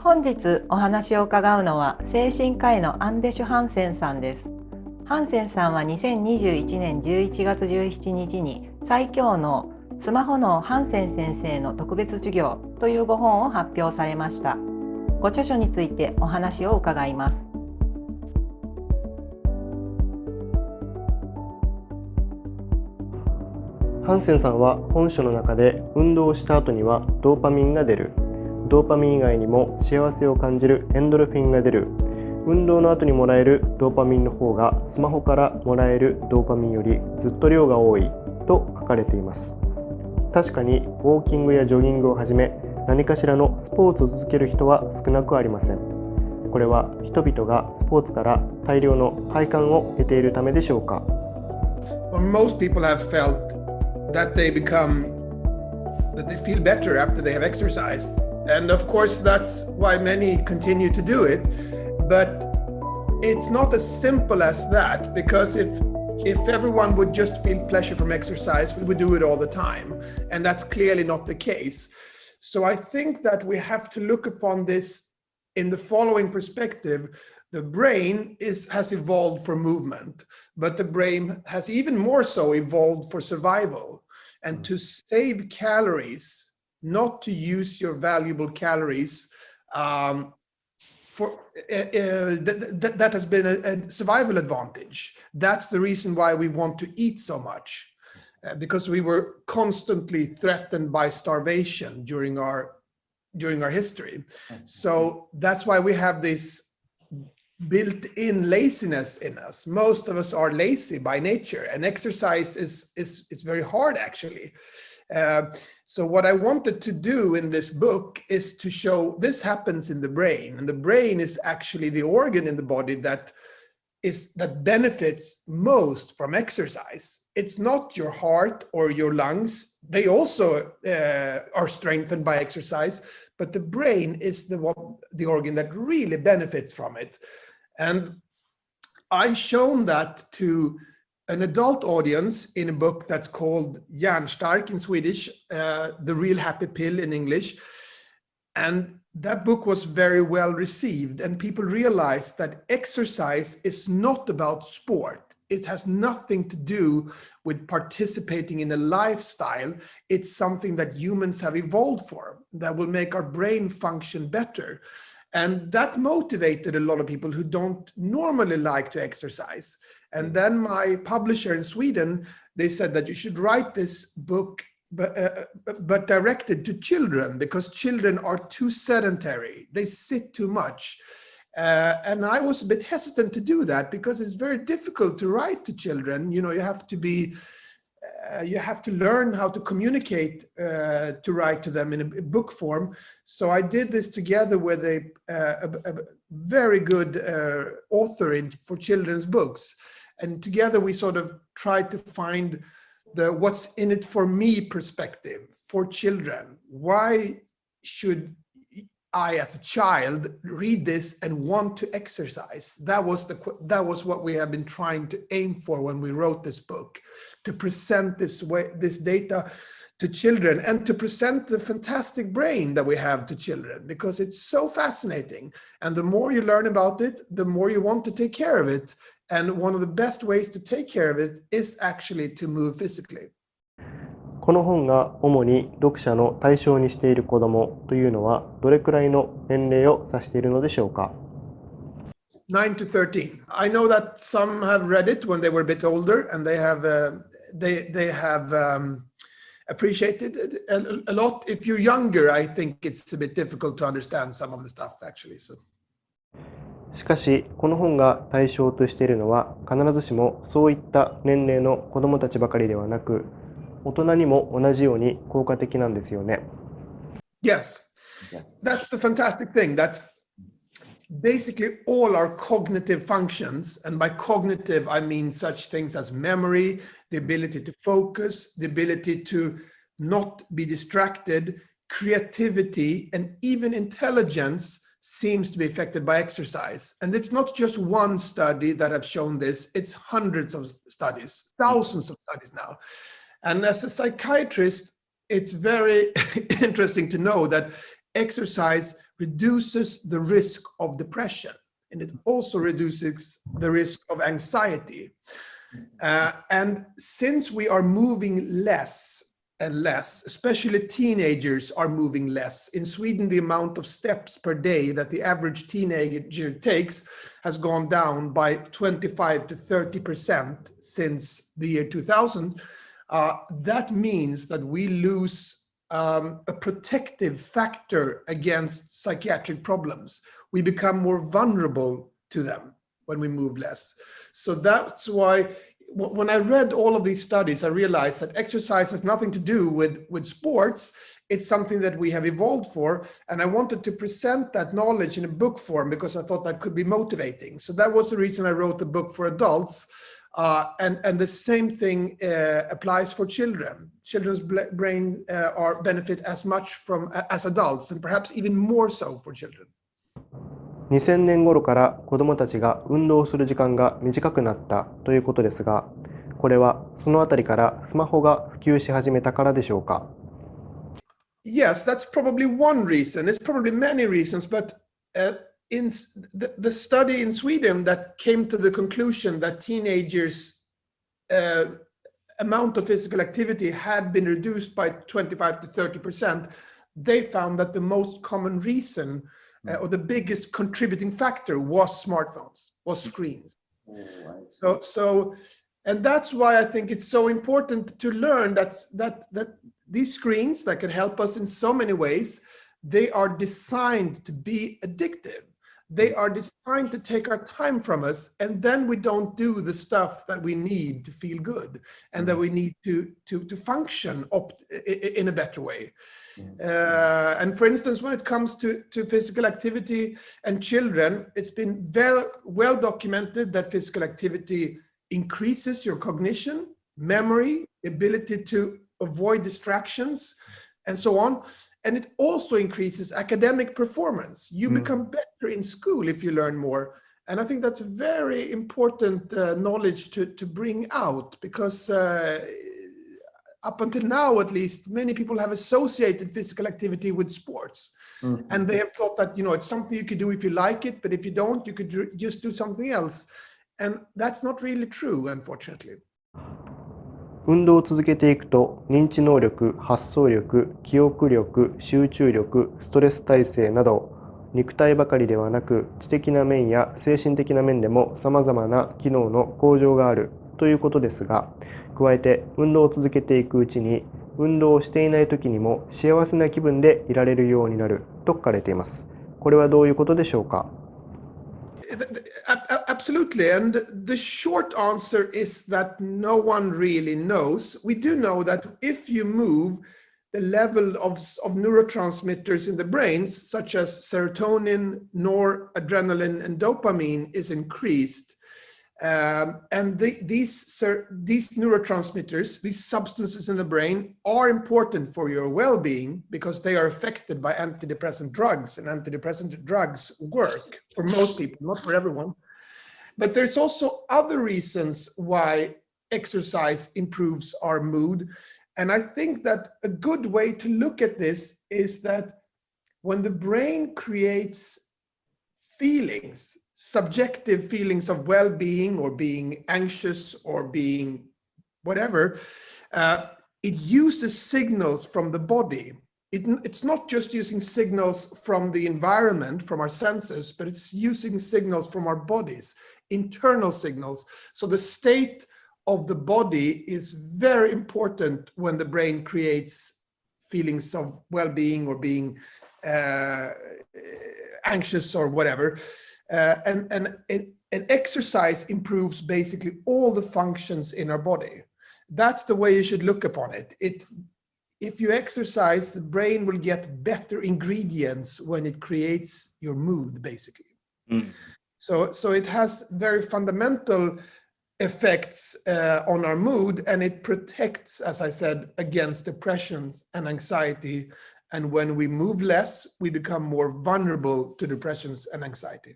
本日お話を伺うのは精神科医のアンデシュ・ハンセンさんです。ハンセンさんは2021年11月17日に最強のスマホ脳ハンセン先生の特別授業というご本を発表されました。ご著書についてお話を伺います。ハンセンさんは本書の中で運動をした後にはドーパミンが出る、ドーパミン以外にも幸せを感じるエンドルフィンが出る、運動の後にもらえるドーパミンの方がスマホからもらえるドーパミンよりずっと量が多いと書かれています。確かにウォーキングやジョギングをはじめ何かしらのスポーツを続ける人は少なくありません。これは人々がスポーツから大量の快感を得ているためでしょうか。 Most people have felt that they feel better after they have exercised. And of course, that's why many continue to do it. But it's not as simple as that, because if everyone would just feel pleasure from exercise, we would do it all the time. And that's clearly not the case. So I think that we have to look upon this in the following perspective. The brain has evolved for movement, but the brain has even more so evolved for survival. And to save calories, not to use your valuable calories, that has been a survival advantage. That's the reason why we want to eat so much, because we were constantly threatened by starvation during our history. So that's why we have this built-in laziness in us. Most of us are lazy by nature, and exercise is very hard, actually. So what I wanted to do in this book is to show this happens in the brain, and the brain is actually the organ in the body that benefits most from exercise. It's not your heart or your lungs. They also are strengthened by exercise, but the brain is the organ that really benefits from it. And I shown that to an adult audience in a book that's called Hjärnstark in Swedish, The Real Happy Pill in English. And that book was very well received, and people realized that exercise is not about sport. It has nothing to do with participating in a lifestyle. It's something that humans have evolved for, that will make our brain function better. And that motivated a lot of people who don't normally like to exercise. And then my publisher in Sweden, they said that you should write this book, but directed to children, because children are too sedentary. They sit too much. And I was a bit hesitant to do that, because it's very difficult to write to children. You know, you have to learn how to communicate to write to them in a book form. So I did this together with a very good author for children's books. And together we sort of tried to find the what's in it for me perspective for children. Why should I, as a child, read this and want to exercise? That was what we have been trying to aim for when we wrote this book, to present this data to children, and to present the fantastic brain that we have to children, because it's so fascinating. And the more you learn about it, the more you want to take care of it. And one of the best ways to take care of it is actually to move physically. この本が主に読者の対象にしている子どもというのはどれくらいの年齢を指しているのでしょうか。9 to 13. I know that some have read it when they were a bit older, and they have appreciated it a lot. If you're younger, I think it's a bit difficult to understand some of the stuff, actually. So. しかしこの本が対象としているのは必ずしもそういった年齢の子どもたちばかりではなく、大人にも同じように効果的なんですよね。Yes, that's the fantastic thing, that basically all our cognitive functions, and by cognitive I mean such things as memory, the ability to focus, the ability to not be distracted, creativity, and even intelligence seems to be affected by exercise. And it's not just one study that have shown this, it's hundreds of studies, thousands of studies now. And as a psychiatrist, it's very interesting to know that exercise reduces the risk of depression, and it also reduces the risk of anxiety. And since we are moving less and less, especially teenagers are moving less. In Sweden, the amount of steps per day that the average teenager takes has gone down by 25 to 30% since the year 2000. That means that we lose a protective factor against psychiatric problems. We become more vulnerable to them when we move less. So that's why when I read all of these studies, I realized that exercise has nothing to do with sports. It's something that we have evolved for. And I wanted to present that knowledge in a book form because I thought that could be motivating. So that was the reason I wrote the book for adults. And the same thing applies for children. Children's brain are benefit as much from as adults, and perhaps even more so for children. 2000年頃から子どもたちが運動する時間が短くなったということですが、これはそのあたりからスマホが普及し始めたからでしょうか？ Yes, that's probably one reason. It's probably many reasons, but in the study in Sweden that came to the conclusion that teenagers' amount of physical activity had been reduced by 25 to 30%, they found that the most common reason or the biggest contributing factor was smartphones, was screens. So, and that's why I think it's so important to learn that these screens that can help us in so many ways, they are designed to be addictive. They are designed to take our time from us, and then we don't do the stuff that we need to feel good and that we need to function in a better way. And for instance, when it comes to physical activity and children, it's been very well documented that physical activity increases your cognition, memory, ability to avoid distractions, and so on. And it also increases academic performance. You become better in school if you learn more. And I think that's very important knowledge to bring out, because up until now, at least, many people have associated physical activity with sports. And they have thought that, it's something you could do if you like it, but if you don't, you could just do something else. And that's not really true, unfortunately. 運動を続けていくと認知能力、発想力、記憶力、集中力、ストレス耐性など肉体ばかりではなく知的な面や精神的な面でもさまざまな機能の向上があるということですが、加えて運動を続けていくうちに運動をしていない時にも幸せな気分でいられるようになると書かれています。これはどういうことでしょうか？Absolutely. And the short answer is that no one really knows. We do know that if you move, the level of neurotransmitters in the brains, such as serotonin, noradrenaline, and dopamine, is increased. And these neurotransmitters, these substances in the brain, are important for your well-being because they are affected by antidepressant drugs, and antidepressant drugs work for most people, not for everyone. But there's also other reasons why exercise improves our mood. And I think that a good way to look at this is that when the brain creates feelings, subjective feelings of well-being or being anxious or being whatever, it uses signals from the body. It's not just using signals from the environment, from our senses, but it's using signals from our bodies, internal signals. So the state of the body is very important when the brain creates feelings of well-being or being anxious or whatever. And exercise improves basically all the functions in our body. That's the way you should look upon it. If you exercise, the brain will get better ingredients when it creates your mood, basically. So it has very fundamental effects on our mood, and it protects, as I said, against depressions and anxiety. And when we move less, we become more vulnerable to depressions and anxiety.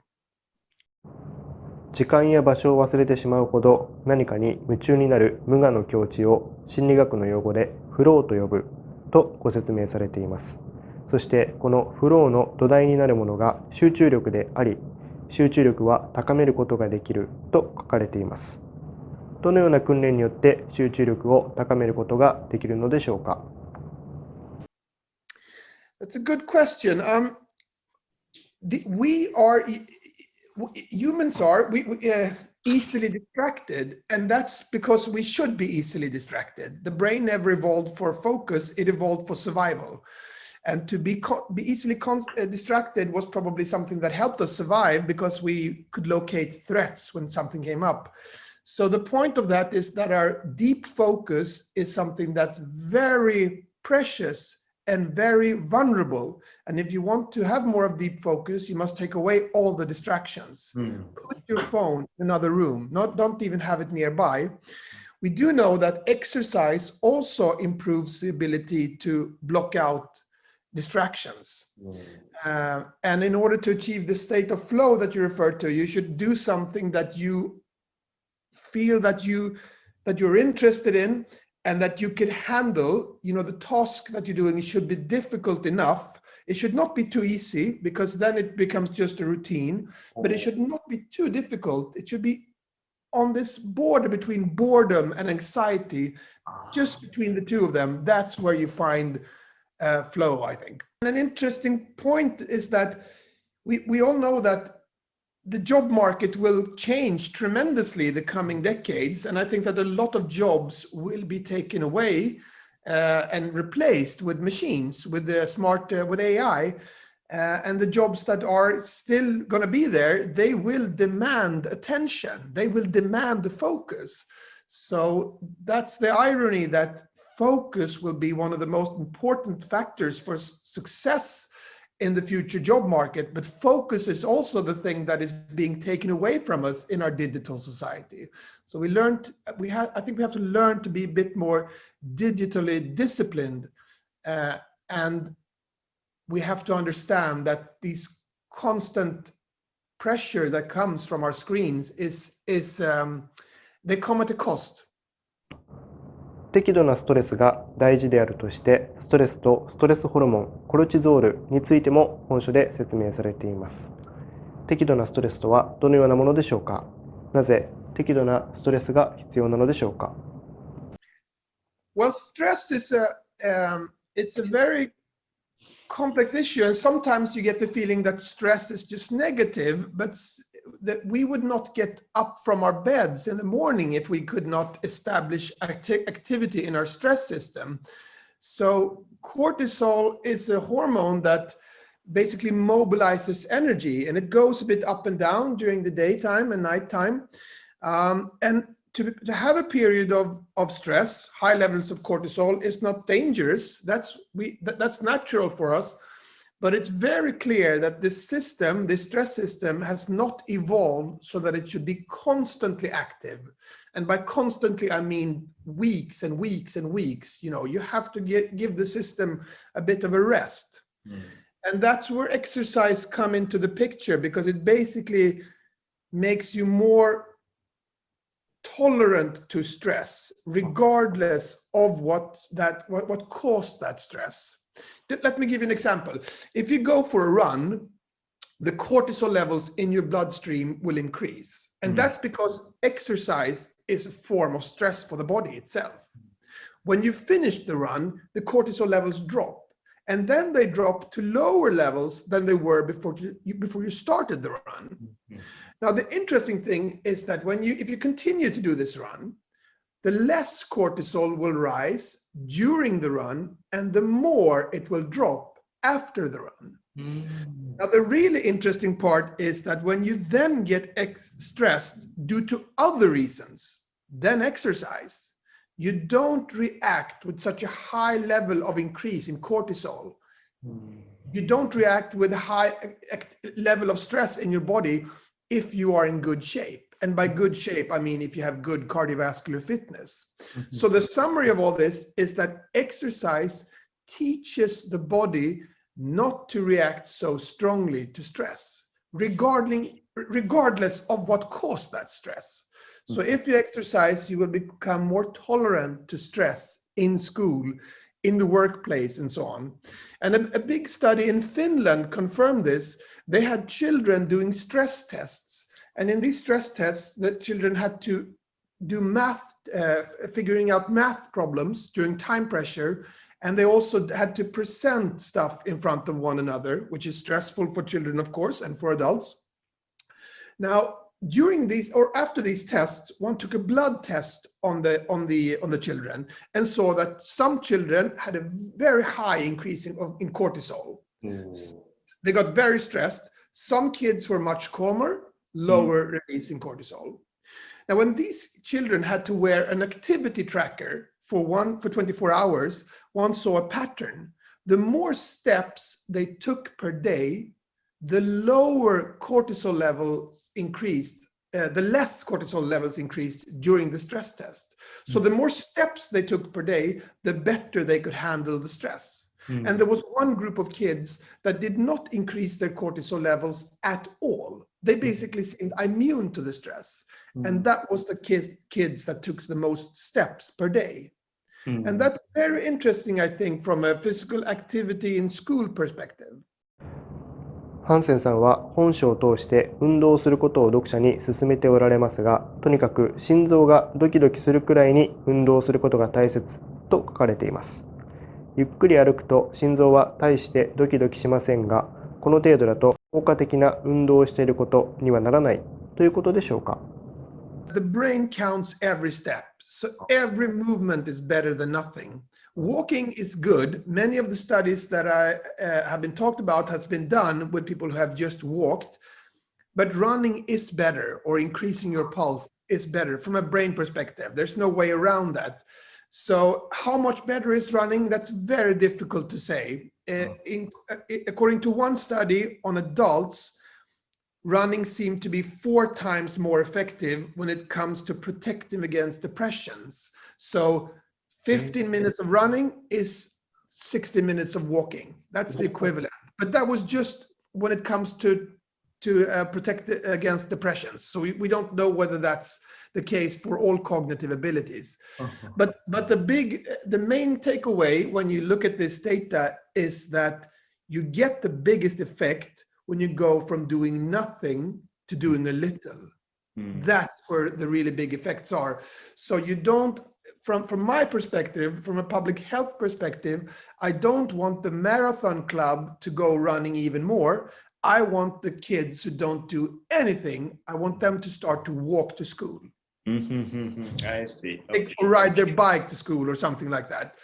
時間や場所を忘れてしまうほど何かに夢中になる無我の境地を心理学の用語でフローと呼ぶとご説明されています。そしてこのフローの土台になるものが集中力であり、集中力は高めることができると書かれています。どのような訓練によって集中力を高めることができるのでしょうか。That's a good question. Humans are easily distracted, and that's because we should be easily distracted. The brain never evolved for focus; it evolved for survival. And to be easily distracted was probably something that helped us survive because we could locate threats when something came up. So the point of that is that our deep focus is something that's very precious and very vulnerable. And if you want to have more of deep focus, you must take away all the distractions. Put your phone in another room, don't even have it nearby. We do know that exercise also improves the ability to block out distractions. And in order to achieve the state of flow that you referred to, you should do something that you feel that you're interested in and that you can handle. The task that you're doing should be difficult enough. It should not be too easy, because then it becomes just a routine, but it should not be too difficult. It should be on this border between boredom and anxiety, just between the two of them. That's where you find flow, I think. And an interesting point is that we all know that the job market will change tremendously the coming decades, and I think that a lot of jobs will be taken away and replaced with machines, with with AI, and the jobs that are still going to be there, they will demand attention, they will demand the focus. So that's the irony, that focus will be one of the most important factors for success in the future job market, but focus is also the thing that is being taken away from us in our digital society. So I think we have to learn to be a bit more digitally disciplined, and we have to understand that these constant pressure that comes from our screens they come at a cost. 適度なストレスが大事であるとして、ストレスとストレスホルモン、コルチゾールについても本書で説明されています。適度なストレスとはどのようなものでしょうか。なぜ適度なストレスが必要なのでしょうか。Well, stress is it's a very complex issue, and sometimes you get the feeling that stress is just negative, but that we would not get up from our beds in the morning if we could not establish activity in our stress system. So cortisol is a hormone that basically mobilizes energy, and it goes a bit up and down during the daytime and nighttime. And to have a period of stress, high levels of cortisol, is not dangerous. That's natural for us. But it's very clear that this stress system, has not evolved so that it should be constantly active. And by constantly, I mean weeks and weeks and weeks. You have to give the system a bit of a rest. And that's where exercise come into the picture, because it basically makes you more tolerant to stress, regardless of what caused that stress. Let me give you an example. If you go for a run, the cortisol levels in your bloodstream will increase. And that's because exercise is a form of stress for the body itself. When you finish the run, the cortisol levels drop. And then they drop to lower levels than they were before you started the run. Now, the interesting thing is that if you continue to do this run, the less cortisol will rise during the run, and the more it will drop after the run. Now, the really interesting part is that when you then get stressed due to other reasons than exercise, you don't react with such a high level of increase in cortisol. You don't react with a high level of stress in your body if you are in good shape. And by good shape, I mean if you have good cardiovascular fitness. So the summary of all this is that exercise teaches the body not to react so strongly to stress, regardless of what caused that stress. So if you exercise, you will become more tolerant to stress in school, in the workplace and so on. And a big study in Finland confirmed this. They had children doing stress tests. And in these stress tests, the children had to do math, figuring out math problems during time pressure. And they also had to present stuff in front of one another, which is stressful for children, of course, and for adults. Now, during these or after these tests, one took a blood test on the children and saw that some children had a very high increase in cortisol. They got very stressed. Some kids were much calmer, lower release in cortisol. Now, when these children had to wear an activity tracker for 24 hours, one saw a pattern. The more steps they took per day, the lower cortisol levels increased, the less cortisol levels increased during the stress test. So the more steps they took per day, the better they could handle the stress. And there was one group of kids that did not increase their cortisol levels at all. They basically seemed immune to the stress. And that was the kids that took the most steps per day. And that's very interesting, I think, from a physical activity in school perspective. ハンセンさんは本書を通して運動することを読者に勧めておられますが、とにかく心臓がドキドキするくらいに運動することが大切と書かれています。ゆっくり歩くと心臓は大してドキドキしませんが、この程度だと効果的な運動をしていることにはならないということでしょうか。The brain counts every step, so every movement is better than nothing. Walking is good. Many of the studies that have been talked about has been done with people who have just walked, but running is better, or increasing your pulse is better from a brain perspective. There's no way around that. So how much better is running? That's very difficult to say. According to one study on adults, running seemed to be 4 times more effective when it comes to protecting against depressions. So 15 minutes of running is 60 minutes of walking. That's the equivalent. But that was just when it comes to protect against depressions. So we don't know whether that's the case for all cognitive abilities. But the main takeaway when you look at this data is that you get the biggest effect when you go from doing nothing to doing a little. That's where the really big effects are. So you don't, from my perspective, from a public health perspective, I don't want the marathon club to go running even more. I want the kids who don't do anything, I want them to start to walk to school. I see. Okay. Or ride their bike to school or something like that.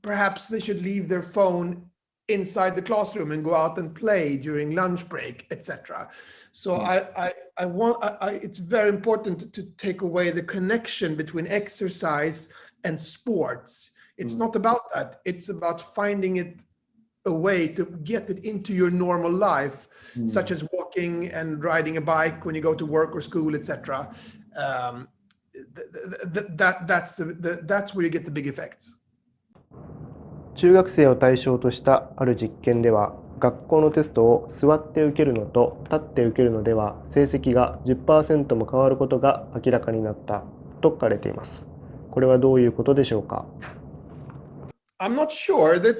Perhaps they should leave their phone inside the classroom and go out and play during lunch break, etc. So it's very important to take away the connection between exercise and sports. It's not about that. It's about finding it a way to get it into your normal life, such as walking and riding a bike when you go to work or school, etc. That's where you get the big effects. 中学生を対象としたある実験では、学校のテストを座って受けるのと立って受けるのでは成績が 10% も変わることが明らかになったと書かれています。これはどういうことでしょうか。I'm not sure that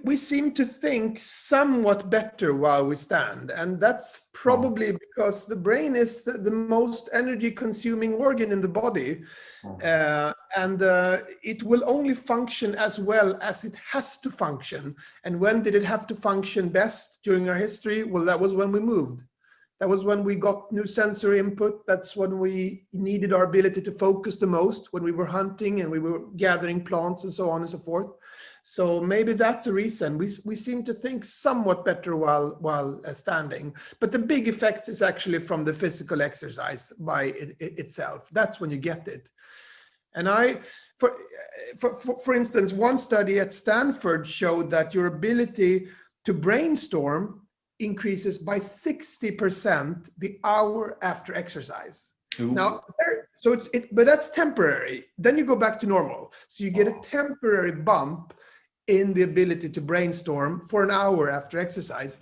we seem to think somewhat better while we stand, and that's probably because the brain is the most energy consuming organ in the body, and it will only function as well as it has to function. And when did it have to function best during our history? Well, that was when we moved. That was when we got new sensory input. That's when we needed our ability to focus the most, when we were hunting and we were gathering plants and so on and so forth. So maybe that's a reason. We seem to think somewhat better while standing. But the big effect is actually from the physical exercise by itself. That's when you get it. And for instance, one study at Stanford showed that your ability to brainstorm increases by 60% the hour after exercise. Ooh. Now, but that's temporary. Then you go back to normal. So you get a temporary bump in the ability to brainstorm for an hour after exercise.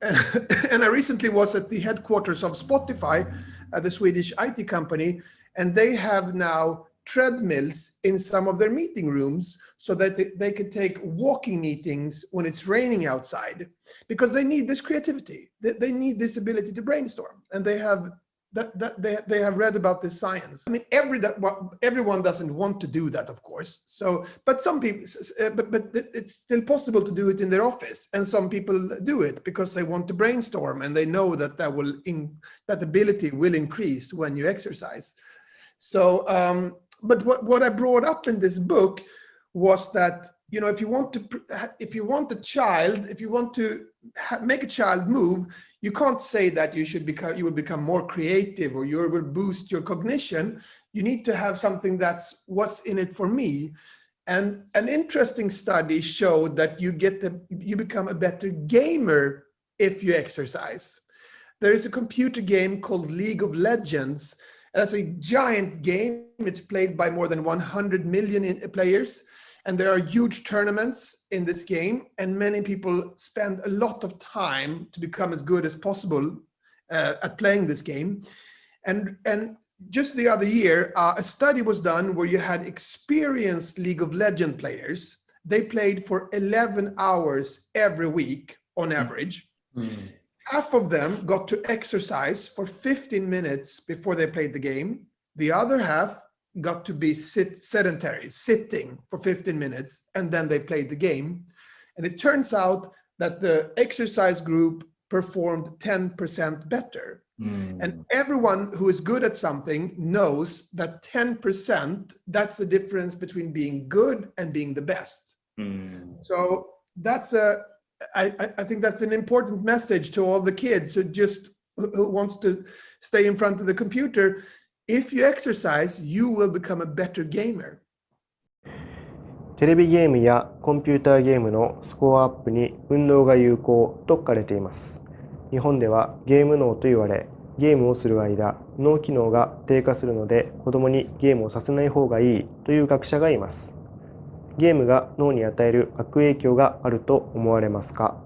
And I recently was at the headquarters of Spotify, the Swedish IT company, and they have now treadmills in some of their meeting rooms so that they can take walking meetings when it's raining outside, because they need this creativity. They need this ability to brainstorm, and they have they have read about this science. I mean, everyone doesn't want to do that, of course. So, but some people, but it's still possible to do it in their office, and some people do it because they want to brainstorm and they know that that ability will increase when you exercise. So, but what I brought up in this book was that, you know, if you want to make a child move, you can't say that you will become more creative or you will boost your cognition. You need to have something that's what's in it for me. And an interesting study showed that you become a better gamer if you exercise. There is a computer game called League of Legends. That's a giant game. It's played by more than 100 million players. And there are huge tournaments in this game, and many people spend a lot of time to become as good as possible at playing this game. And just the other year, a study was done where you had experienced League of Legends players. They played for 11 hours every week on average. Mm. Half of them got to exercise for 15 minutes before they played the game. The other half got to be sedentary, sitting for 15 minutes, and then they played the game. And it turns out that the exercise group performed 10% better. Mm. And everyone who is good at something knows that 10%, that's the difference between being good and being the best. Mm. So that's I think that's an important message to all the kids who wants to stay in front of the computer. If you exercise, you will become a better gamer. テレビゲームやコンピューターゲームのスコアアップに運動が有効と書かれています。日本ではゲーム脳と言われ、ゲームをする間、脳機能が低下するので子供にゲームをさせない方がいいという学者がいます。ゲームが脳に与える悪影響があると思われますか？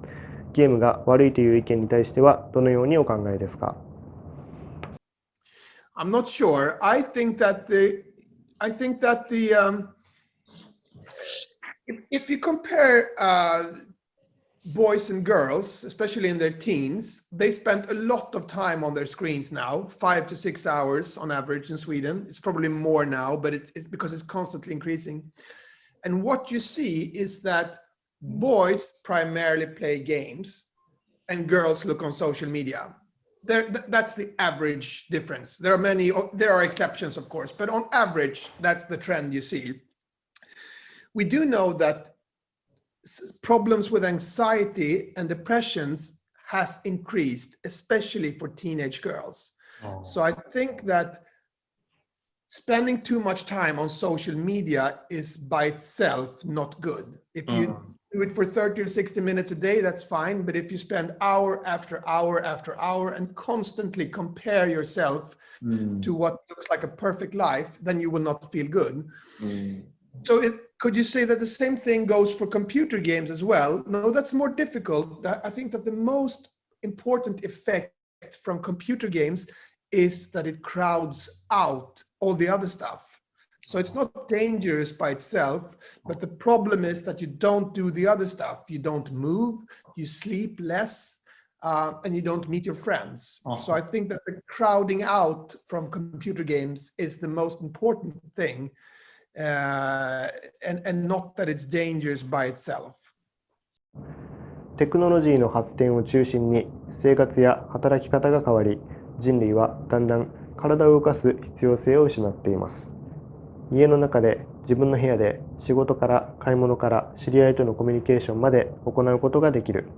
ゲームが悪いという意見に対してはどのようにお考えですか？ I'm not sure. I think that if you compare boys and girls, especially in their teens, they spend a lot of time on their screens now, 5 to 6 hours on average in Sweden. It's probably more now, but it's because it's constantly increasing. And what you see is that boys primarily play games and girls look on social media. That's the average difference. There are exceptions, of course, but on average, that's the trend you see. We do know that problems with anxiety and depressions has increased, especially for teenage girls. Oh. So I think that spending too much time on social media is by itself not good. If you do it for 30 or 60 minutes a day, that's fine. But if you spend hour after hour after hour and constantly compare yourself to what looks like a perfect life, then you will not feel good. So could you say that the same thing goes for computer games as well? No, that's more difficult. I think that the most important effect from computer games is that it crowds out all the other stuff. So it's not dangerous by itself, but the problem is that you don't do the other stuff. You don't move, you sleep less, and you don't meet your friends. So I think that the crowding out from computer games is the most important thing, and not that it's dangerous by itself. テクノロジーの発展を中心に生活や働き方が変わり、人類はだんだん体を動かす必要性を失っています。家の中で、自分の部屋で、仕事から買い物から知り合いとのコミュニケーションまで行うことができる。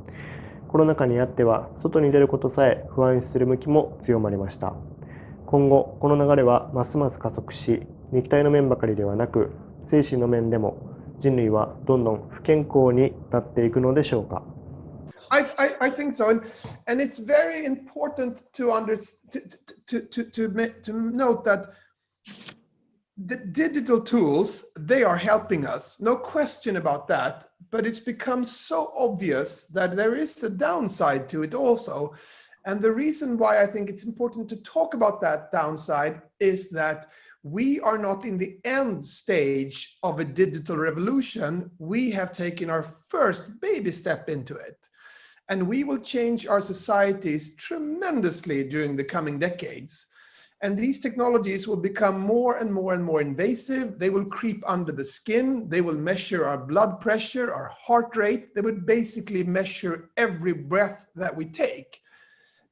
コロナ禍にあっては、外に出ることさえ不安視する向きも強まりました。今後、この流れはますます加速し、肉体の面ばかりではなく、精神の面でも人類はどんどん不健康になっていくのでしょうか。I think so, and it's very important to note that the digital tools, they are helping us, no question about that, but it's become so obvious that there is a downside to it also. And the reason why I think it's important to talk about that downside is that we are not in the end stage of a digital revolution. We have taken our first baby step into it. And we will change our societies tremendously during the coming decades. And these technologies will become more and more and more invasive. They will creep under the skin. They will measure our blood pressure, our heart rate. They would basically measure every breath that we take.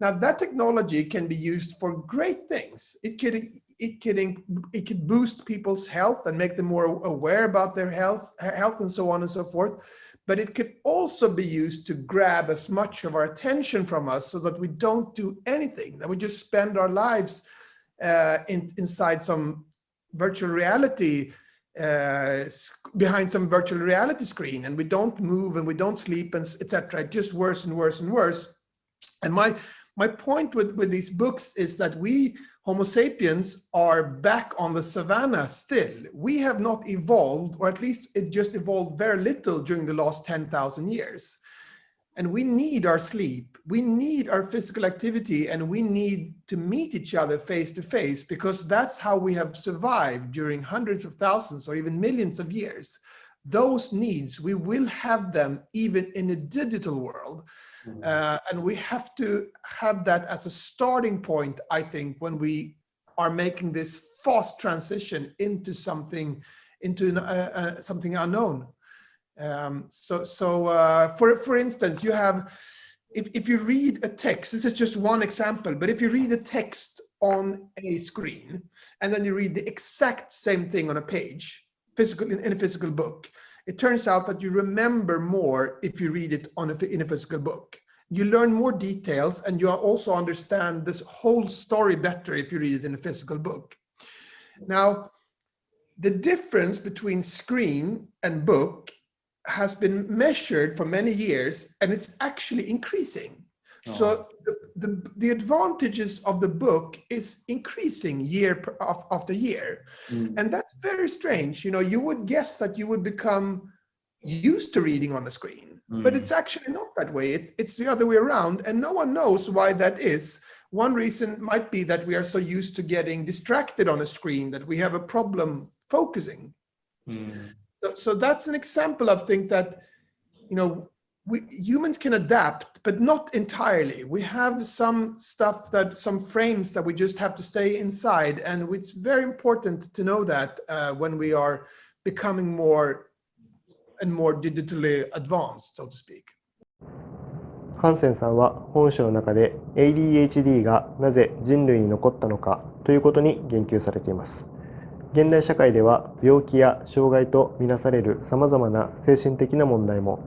Now, that technology can be used for great things. It could boost people's health and make them more aware about their health and so on and so forth. But it could also be used to grab as much of our attention from us so that we don't do anything, that we just spend our lives inside some virtual reality, behind some virtual reality screen, and we don't move and we don't sleep, and etc. It just worse and worse and worse. And my point with these books is that we Homo sapiens are back on the savannah still. We have not evolved, or at least it just evolved very little during the last 10,000 years. And we need our sleep, we need our physical activity, and we need to meet each other face to face, because that's how we have survived during hundreds of thousands or even millions of years. Those needs, we will have them even in a digital world. And we have to have that as a starting point, I think, when we are making this fast transition into something unknown. For instance, you have, if you read a text, this is just one example, but if you read a text on a screen and then you read the exact same thing on a page, in a physical book, it turns out that you remember more if you read it in a physical book. You learn more details, and you also understand this whole story better if you read it in a physical book. Now, the difference between screen and book has been measured for many years, and it's actually increasing. Oh. So the advantages of the book is increasing year after year. And that's very strange. You know, you would guess that you would become used to reading on the screen, but it's actually not that way. It's the other way around, and no one knows why that is. One reason might be that we are so used to getting distracted on a screen that we have a problem focusing. So that's an example of things that, you know, humans can adapt, but not entirely. We have some frames that we just have to stay inside, and it's very important to know that when we are becoming more and more digitally advanced, so to speak. ハンセンさんは本書の中で ADHD がなぜ人類に残ったのかということに言及されています。現代社会では病気や障害とみなされるさまざまな精神的な問題も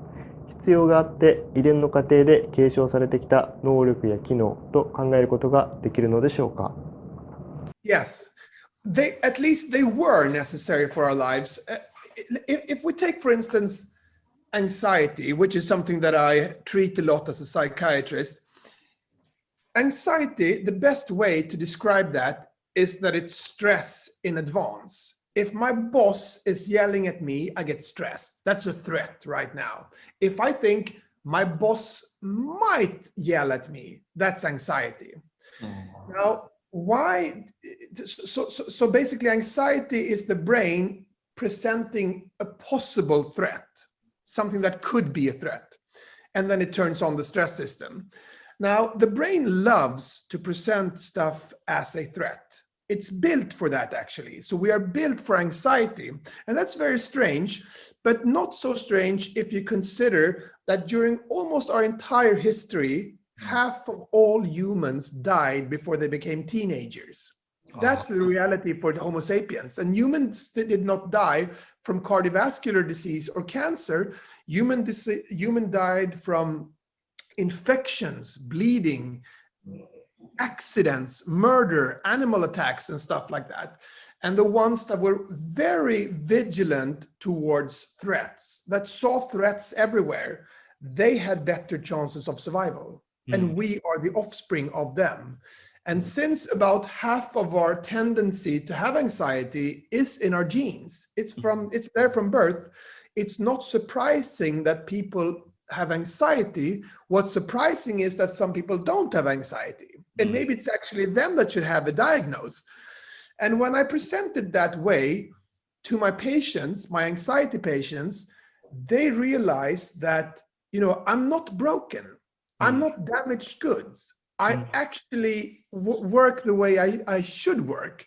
必要があって遺伝の過程で継承されてきた能力や機能と考えることができるのでしょうか？ Yes, at least they were necessary for our lives. If we take, for instance, anxiety, which is something that I treat a lot as a psychiatrist, anxiety, the best way to describe that is that it's stress in advance. If my boss is yelling at me, I get stressed. That's a threat right now. If I think my boss might yell at me, that's anxiety. Now, why? So basically, anxiety is the brain presenting a possible threat, something that could be a threat, and then it turns on the stress system. Now, the brain loves to present stuff as a threat. It's built for that, actually. So we are built for anxiety, and that's very strange, but not so strange if you consider that during almost our entire history, half of all humans died before they became teenagers. That's the reality for the Homo sapiens. And humans did not die from cardiovascular disease or cancer. Human died from infections, bleeding, accidents, murder, animal attacks, and stuff like that. And the ones that were very vigilant towards threats, that saw threats everywhere, they had better chances of survival. And we are the offspring of them. And since about half of our tendency to have anxiety is in our genes, it's there from birth, it's not surprising that people have anxiety. What's surprising is that some people don't have anxiety. And maybe it's actually them that should have a diagnosis. And when I presented that way to my patients, my anxiety patients, they realized that, I'm not broken. I'm not damaged goods. I actually work the way I should work.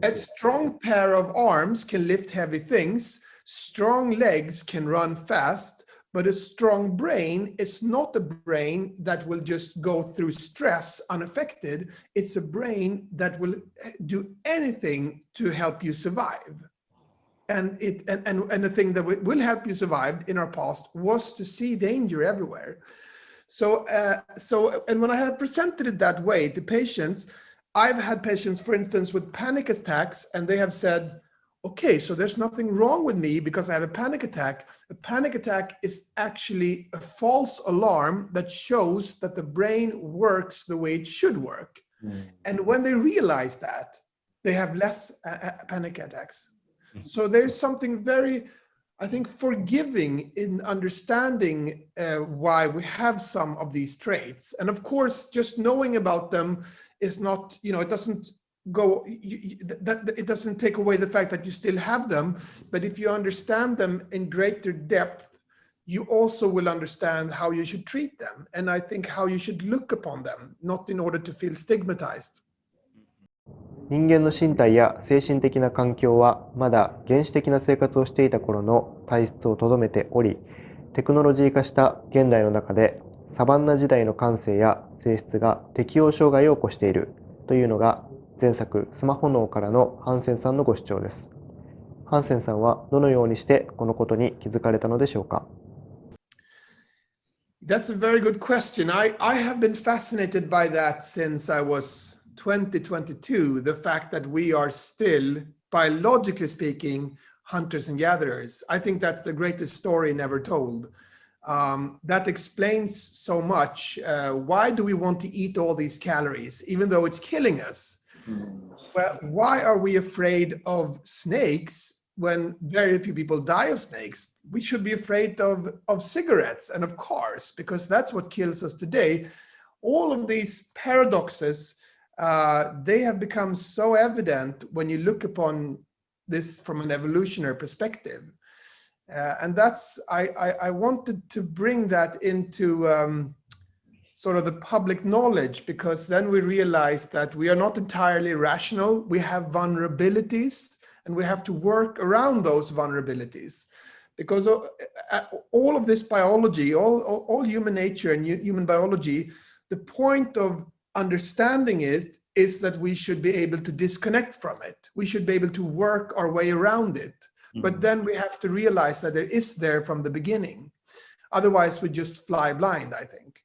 A strong pair of arms can lift heavy things. Strong legs can run fast. But a strong brain is not a brain that will just go through stress unaffected. It's a brain that will do anything to help you survive. And the thing that will help you survive in our past was to see danger everywhere. So when I have presented it that way to patients, I've had patients, for instance, with panic attacks, and they have said, okay, so there's nothing wrong with me because I have a panic attack. A panic attack is actually a false alarm that shows that the brain works the way it should work. And when they realize that, they have less panic attacks. So there's something very, I think, forgiving in understanding why we have some of these traits. And of course, just knowing about them is not, it doesn't it doesn't take away the fact that you still have them, but if you understand them in greater depth, you also will understand how you should treat them, and I think how you should look upon them, not in order to feel stigmatized. 人間の身体や精神的な環境はまだ原始的な生活をしていた頃の体質をとどめており、テクノロジー化した現代の中でサバンナ時代の感性や性質が適応障害を起こしているというのが前作スマホ脳からのハンセンさんのご主張です。ハンセンさんはどのようにしてこのことに気づかれたのでしょうか？ That's a very good question. I have been fascinated by that since I was 2022, the fact that we are still, biologically speaking, hunters and gatherers. I think that's the greatest story never told. That explains so much. Why do we want to eat all these calories, even though it's killing us? Well, why are we afraid of snakes when very few people die of snakes? We should be afraid of cigarettes and of cars, because that's what kills us today. All of these paradoxes, they have become so evident when you look upon this from an evolutionary perspective. And that's, I wanted to bring that into sort of the public knowledge, because then we realize that we are not entirely rational. We have vulnerabilities, and we have to work around those vulnerabilities, because all of this biology, all human nature and human biology, the point of understanding it is that we should be able to disconnect from it. We should be able to work our way around it. But then we have to realize that it is there from the beginning. Otherwise, we just fly blind, I think.